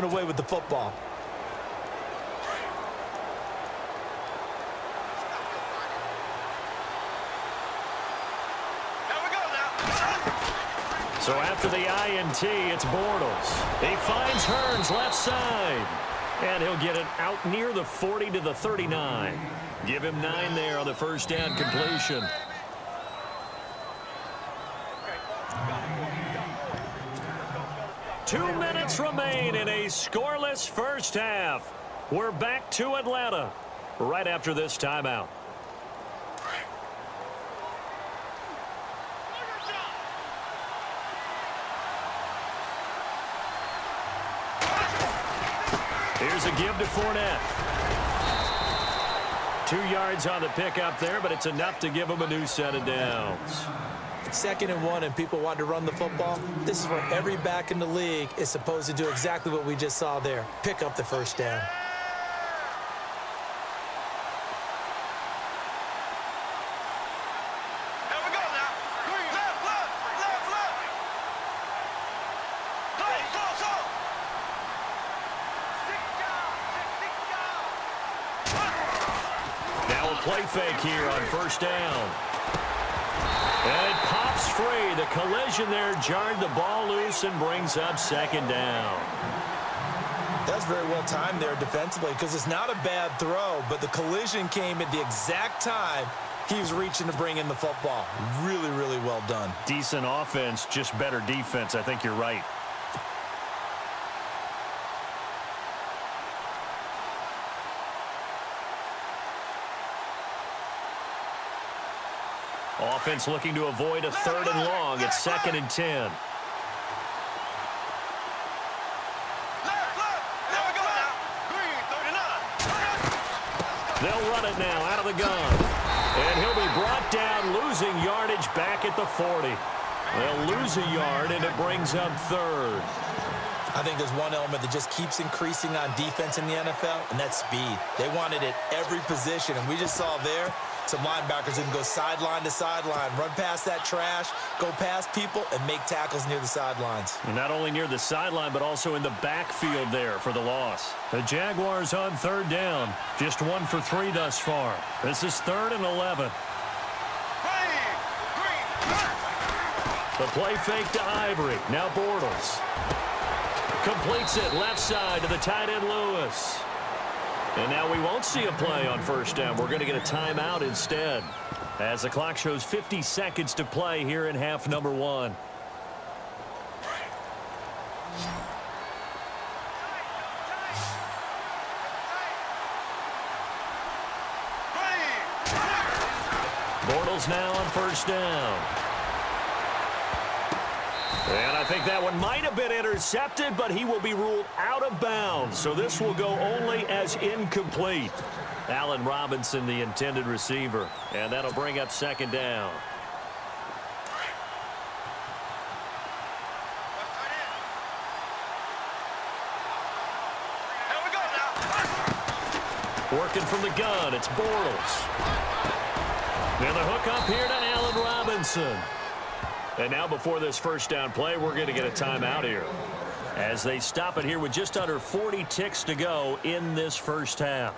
away with the football. So after the INT, it's Bortles. He finds Hearns left side. And he'll get it out near the 40 to the 39. Give him 9 there on the first down completion. Two minutes remain in a scoreless first half. We're back to Atlanta right after this timeout. Here's a give to Fournette. 2 yards on the pickup there, but it's enough to give him a new set of downs. 2nd and 1 and people want to run the football. This is where every back in the league is supposed to do exactly what we just saw there. Pick up the first down. Now a play fake here on first down. And it pops free. The collision there jarred the ball loose and brings up 2nd down. That's very well timed there defensively because it's not a bad throw, but the collision came at the exact time he was reaching to bring in the football. Really, really well done. Decent offense, just better defense. I think you're right. Offense looking to avoid a 3rd and long. It's 2nd and 10. They'll run it now out of the gun. And he'll be brought down, losing yardage back at the 40. They'll lose a yard, and it brings up 3rd. I think there's one element that just keeps increasing on defense in the NFL, and that's speed. They want it at every position, and we just saw there some linebackers who can go sideline to sideline, run past that trash, go past people, and make tackles near the sidelines. And not only near the sideline, but also in the backfield there for the loss. The Jaguars on 3rd down. Just 1 for 3 thus far. This is 3rd and 11. The play fake to Ivory. Now Bortles. Completes it left side to the tight end Lewis. And now we won't see a play on first down. We're going to get a timeout instead, as the clock shows 50 seconds to play here in half number 1. Bortles now on first down. And I think that one might have been intercepted, but he will be ruled out of bounds. So this will go only as incomplete. Allen Robinson, the intended receiver. And that'll bring up 2nd down. Working from the gun, it's Bortles. And the hook up here to Allen Robinson. And now before this first down play, we're going to get a timeout here, as they stop it here with just under 40 ticks to go in this first half.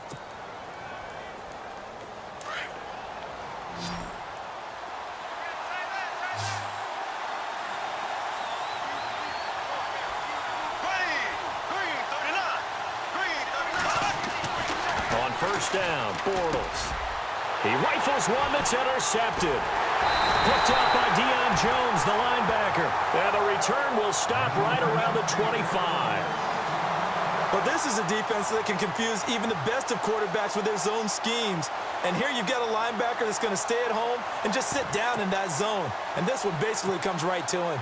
On first down, Bortles. He rifles one that's intercepted. Picked up by Deion Jones, the linebacker. And the return will stop right around the 25. But this is a defense that can confuse even the best of quarterbacks with their zone schemes. And here you've got a linebacker that's going to stay at home and just sit down in that zone. And this one basically comes right to him.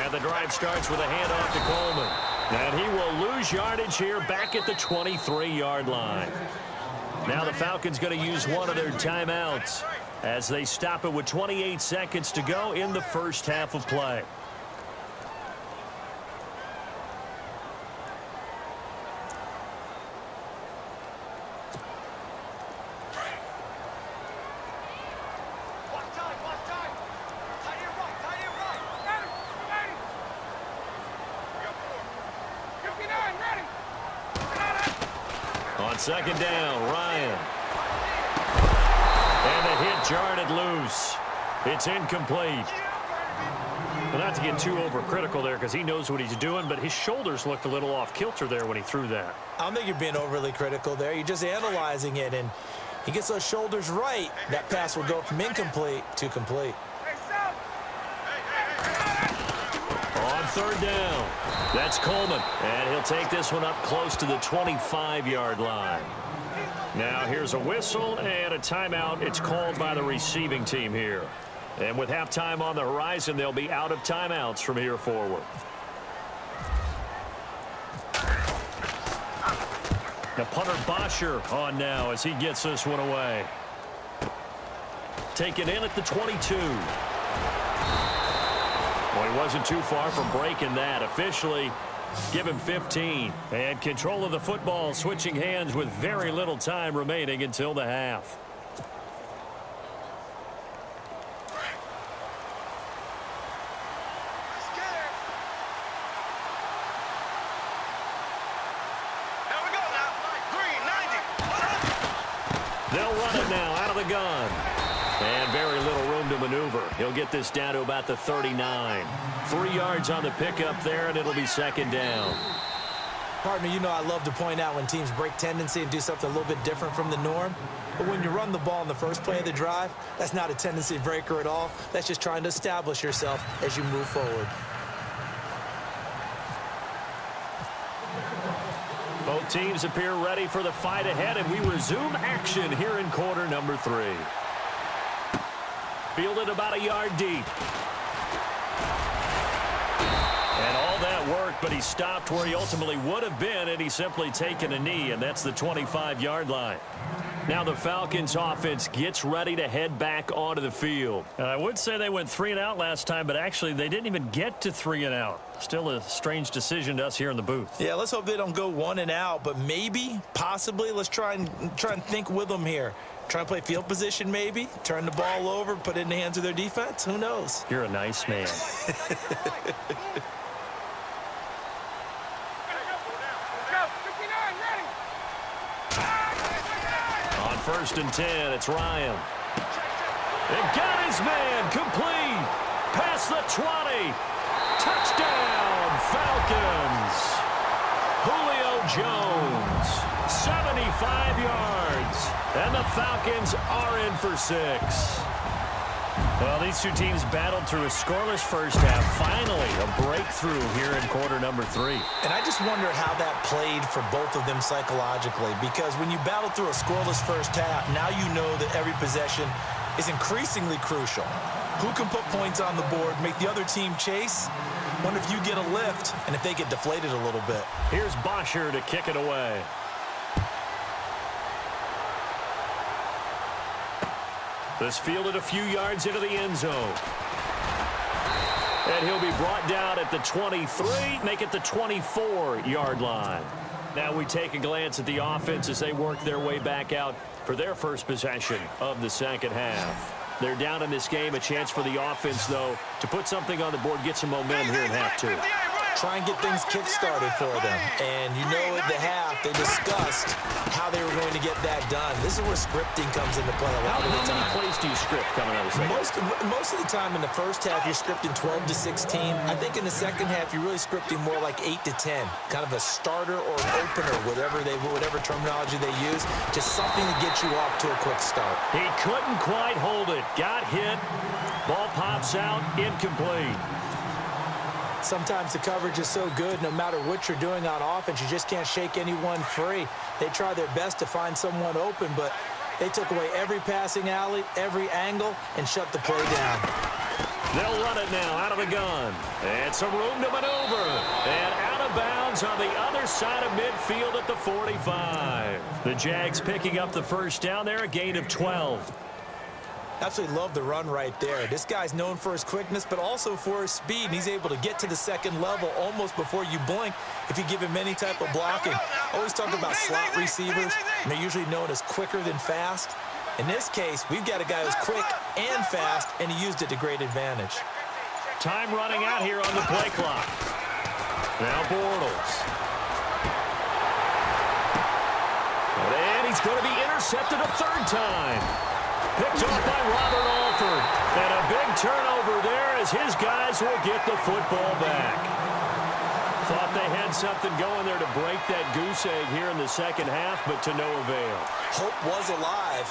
And the drive starts with a handoff to Coleman. And he will lose yardage here back at the 23-yard line. Now the Falcons going to use one of their timeouts as they stop it with 28 seconds to go in the first half of play. second down, Ryan. And the hit jarred it loose. It's incomplete. Well, not to get too overcritical there because he knows what he's doing, but his shoulders looked a little off kilter there when he threw that. I don't think you're being overly critical there. You're just analyzing it, and he gets those shoulders right. That pass will go from incomplete to complete. On third down, that's Coleman, and he'll take this one up close to the 25-yard line. Now here's a whistle and a timeout. It's called by the receiving team here. And with halftime on the horizon, they'll be out of timeouts from here forward. The punter Bosher on now as he gets this one away. Taken in at the 22. Well, he wasn't too far from breaking that. Officially, give him 15. And control of the football switching hands with very little time remaining until the half. They'll run it now out of the gun. And very little room to maneuver. He'll get this down to about the 39. 3 yards on the pickup there, and it'll be second down. Partner, you know I love to point out when teams break tendency and do something a little bit different from the norm. But when you run the ball in the first play of the drive, that's not a tendency breaker at all. That's just trying to establish yourself as you move forward. Both teams appear ready for the fight ahead, and we resume action here in quarter number 3. Fielded about a yard deep. And all that work, but he stopped where he ultimately would have been, and he's simply taken a knee, and that's the 25-yard line. Now the Falcons offense gets ready to head back onto the field. I would say they went 3 and out last time, but actually they didn't even get to 3 and out. Still a strange decision to us here in the booth. Yeah, let's hope they don't go 1 and out, but maybe, possibly, let's try and think with them here. Try and play field position maybe, turn the ball over, put it in the hands of their defense. Who knows? You're a nice man. On 1st and 10, it's Ryan. And got his man complete. Past the 20. Touchdown, Falcons. Julio Jones, 75 yards. And the Falcons are in for 6. Well, these two teams battled through a scoreless first half. Finally, a breakthrough here in quarter number 3. And I just wonder how that played for both of them psychologically, because when you battle through a scoreless first half, now you know that every possession is increasingly crucial. Who can put points on the board, make the other team chase? Wonder if you get a lift and if they get deflated a little bit. Here's Bosher to kick it away. This fielded a few yards into the end zone. And he'll be brought down at the 23, make it the 24-yard line. Now we take a glance at the offense as they work their way back out for their first possession of the second half. They're down in this game. A chance for the offense, though, to put something on the board, get some momentum here in half 2. Try and get things kick-started for them. And you know at the half, they discussed how they were going to get that done. This is where scripting comes into play a lot of the time. How many plays do you script coming out of the second? Most of the time in the first half, you're scripting 12 to 16. I think in the second half, you're really scripting more like 8 to 10. Kind of a starter or an opener, whatever terminology they use. Just something to get you off to a quick start. He couldn't quite hold it. Got hit. Ball pops out. Incomplete. Sometimes the coverage is so good, no matter what you're doing on offense, you just can't shake anyone free. They try their best to find someone open, but they took away every passing alley, every angle, and shut the play down. They'll run it now out of the gun. And some room to maneuver. And out of bounds on the other side of midfield at the 45. The Jags picking up the first down there, a gain of 12. Absolutely love the run right there. This guy's known for his quickness, but also for his speed. And he's able to get to the second level almost before you blink if you give him any type of blocking. Always talk about slot receivers, and they're usually known as quicker than fast. In this case, we've got a guy who's quick and fast, and he used it to great advantage. Time running out here on the play clock. Now Bortles. he's going to be intercepted a third time. Picked off by Robert Alford. And a big turnover there as his guys will get the football back. Thought they had something going there to break that goose egg here in the second half, but to no avail. Hope was alive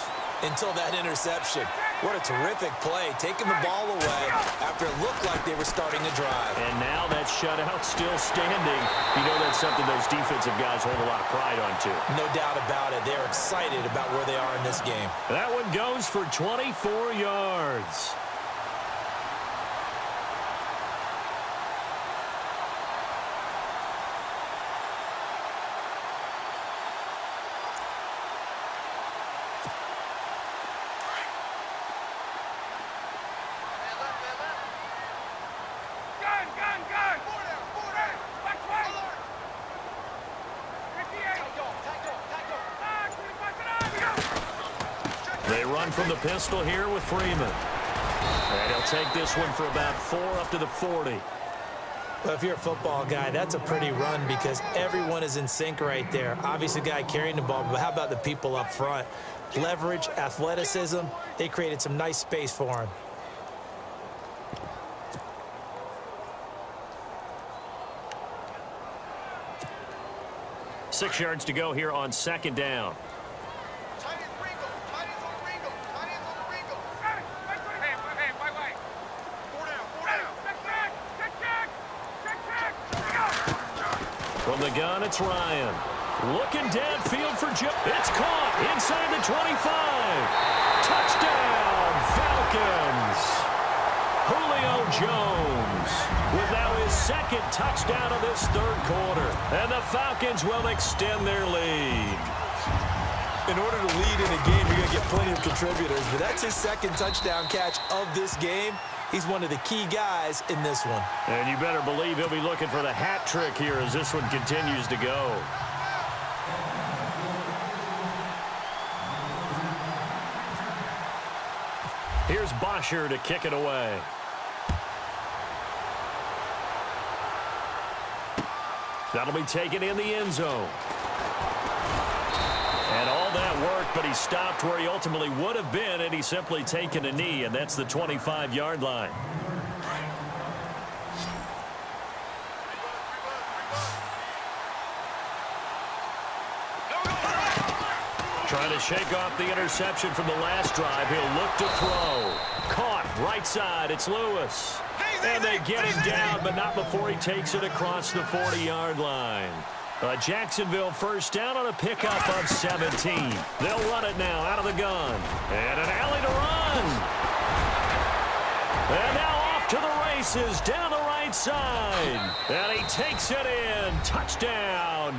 until that interception. What a terrific play, taking the ball away after it looked like they were starting to drive. And now that shutout still standing. You know that's something those defensive guys hold a lot of pride on, too. No doubt about it. They're excited about where they are in this game. That one goes for 24 yards. They run from the pistol here with Freeman. And he'll take this one for about 4 up to the 40. Well, if you're a football guy, that's a pretty run because everyone is in sync right there. Obviously, the guy carrying the ball, but how about the people up front? Leverage, athleticism, they created some nice space for him. Six yards to go here on second down. From the gun, it's Ryan. Looking downfield for Joe. It's caught inside the 25. Touchdown, Falcons. Julio Jones with now his second touchdown of this third quarter. And the Falcons will extend their lead. In order to lead in a game, you're going to get plenty of contributors, but that's his second touchdown catch of this game. He's one of the key guys in this one. And you better believe he'll be looking for the hat trick here as this one continues to go. Here's Bosher to kick it away. That'll be taken in the end zone. And all that worked, but he stopped where he ultimately would have been, and he's simply taken a knee, and that's the 25-yard line. Trying to shake off the interception from the last drive. He'll look to throw. Caught right side. It's Lewis. And they get him down, but not before he takes it across the 40-yard line. A Jacksonville first down on a pickup of 17. They'll run it now out of the gun. And an alley to run. And now off to the races down the right side. And he takes it in. Touchdown.